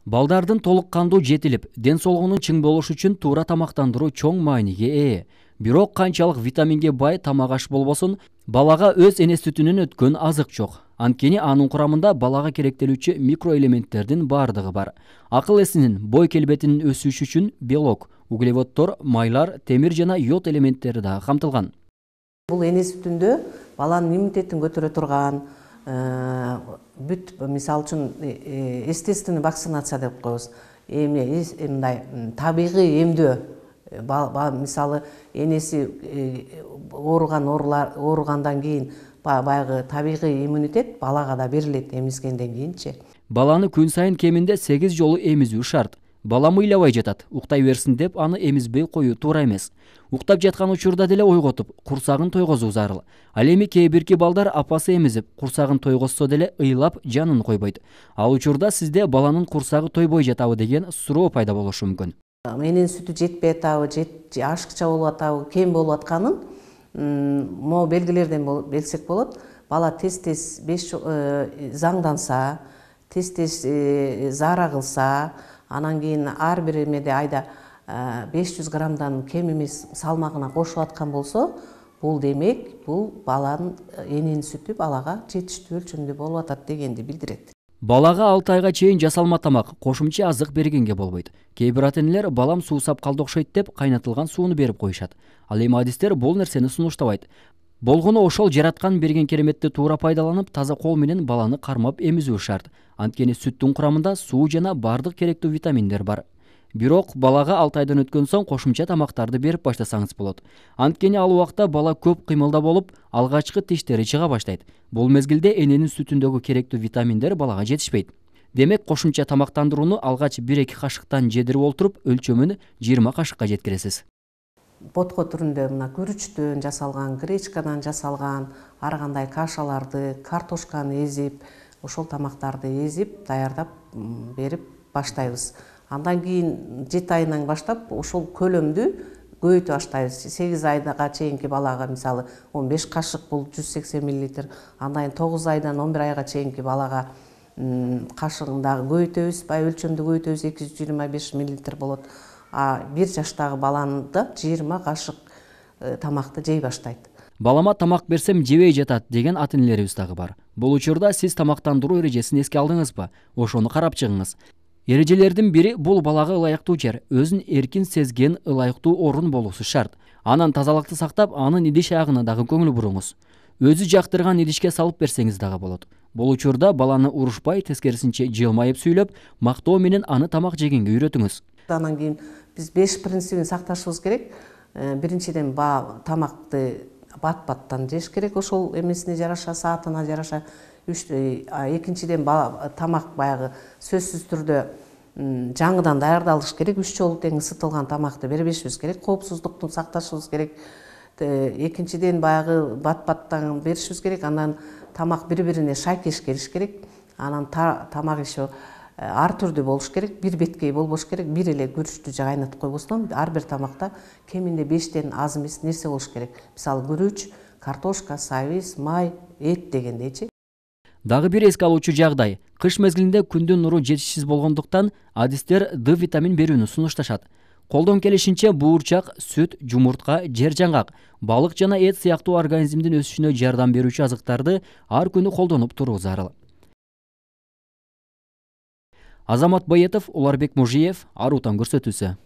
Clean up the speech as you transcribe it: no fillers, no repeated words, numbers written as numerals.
Балдардын толук кандуу жетилип, ден соолугунун чың болушу үчүн туура тамактандыруу чоң мааниге ээ. Бирок канчалык витаминге бай тамак аш болбосун, балага өз эне сүтүнөн өткөн азык жок. Анткени анын курамында балага керектелүүчү микроэлементтердин бардыгы бар. Акыл эсинин, бой келбетинин өсүшү үчүн белок, углеводдор, майлар, темир жана йод элементтери да камтылган. Бул эне сүтүндө баланын иммунитетин көтөрө турган, бүт мисалы үчүн естественный вакцинация деп коебуз. Мындай табигый эмдөө, мисалы энеси ооругандан кийин баягы табигый иммунитет балага да берилет эмизгенден кийинчи. Баланы күн сайын кеминде 8 жолу эмизүү шарт. Бала ыйлабай жатат, уктай берсин деп аны эмизбей коюу туура эмес. Уктап жаткан учурда деле ойготуп, курсагын тойгозуу зарыл. Ал эми кээ бирки балдар апасы эмизип, курсагын тойгозсо деле ыйлап жанын койбойт. Ал учурда сизде баланын курсагы тойбой жатабы деген суроо пайда болушу мүмкүн. Менин сүтү жетпей атабы, ашыкча болуп атабы, кем болуп атканын могу белгилерден билсек болот. Бала тез-тез заңданса, тез-тез заара кылса, анан кийин ар бир эмеде айда 500 граммдан кем эмес салмагына кошуп аткан болсо, бул демек бул баланын эненин сүтү балага жетиштүү өлчөмдө болуп атат дегенди билдирет. Балага 6 айга чейин жасалма тамак, кошумча азык бергенге болбойт. Кээ бир ата-энелер балам суусап калды окшойт деп кайнатылган сууну берип коюшат. Ал эми адистер бул нерсени сунуштабайт. Болгону ошол жараткан берген кереметти туура пайдаланып, таза кол менен баланы кармап эмизүү шарт. Анткени сүттүн курамында суу жана бардык керектүү витаминдер бар. Бирок балага 6 айдан өткөн соң кошумча тамактарды берип баштасаңыз болот. Анткени ал убакта бала көп кыймылда болуп, алгачкы тиштери чыга баштайт. Бул мезгилде эненин сүтүндөгү керектүү витаминдер балага жетишпейт. Демек кошумча тамактандырууну алгач 1-2 кашыктан жедирип олтуруп, өлчөмүн 20 кашыкка жеткиресиз. Ботко түрүндө мына күрүчтөн жасалган, гречкадан жасалган, ар кандай кашаларды, картошканы эзип, ошол тамактарды эзип, даярдап берип баштайбыз. Андан кийин 7 айынан баштап ошол көлөмдү көбөйтүп баштайбыз. 8 айга чейинки балага мисалы 15 кашык бул 180 мл, андан 9 айдан 11 айга чейинки балага кашыгындагы көбөйтөбүз, өлчөмдү көбөйтөбүз, 225 мл болот. А 1 жаштагы баланда 20 кашык тамакты жей баштайт. Балама тамак берсем жебей жатат деген ата-энелерибиз дагы бар. Бул учурда сиз тамактандыруу эрежесин эске алдыңызбы? Ошону карап чыгыңыз. Эрежелердин бири бул балага ылайыктуу жер, өзүн эркин сезген ылайыктуу орун болуусу шарт. Анан тазалыкты сактап, анын идиш агына дагы көңүл буруңуз. Өзү жактырган идишке салып берсеңиз дагы болот. Бул учурда баланы урушпай, тескерисинче жылмайып сүйлөп, мактоо менен аны тамак жегенге үйрөтүңүз. Андан кийин биз 5 принцибин сакташыбыз керек. Биринчиден тамакты бат-баттан жеш керек, ошол эмесине жараша, саатына жараша. Экинчиден тамак баягы сөзсүз түрдө жаңыдан даярдалыш керек. 3 жолу тең ысытылган тамакты бербешибиз керек. Коопсуздукту сакташыбыз керек. Экинчиден баягы бат-баттан беришибиз керек. Андан тамак бири-бирине шайкеш келиш керек. Анан тамак иши ар түрдүү болуш керек. Бир беткей болбош керек. Бир эле күрүчтү кайнатып койбостон, ар бир тамакта кеминде 5тен аз эмес нерсе болуш керек. Мисалы күрүч, картошка, сабиз, май, эт дегендейчи. Дагы бир эске алуучу жагдай, кыш мезгилинде күндүн нуру жетишсиз болгондуктан адистер D витамин берүүнү сунушташат. Колдон келишинче буурчак, сүт, жумуртка, жер жаңгак, балык жана эт сыяктуу организмдин өсүшүнө жардам берүүчү азыктарды ар күнү колдонуп туруу зарыл. Азамат Байетов, Уларбек Мужиев, Арутан көрсөтүүсү.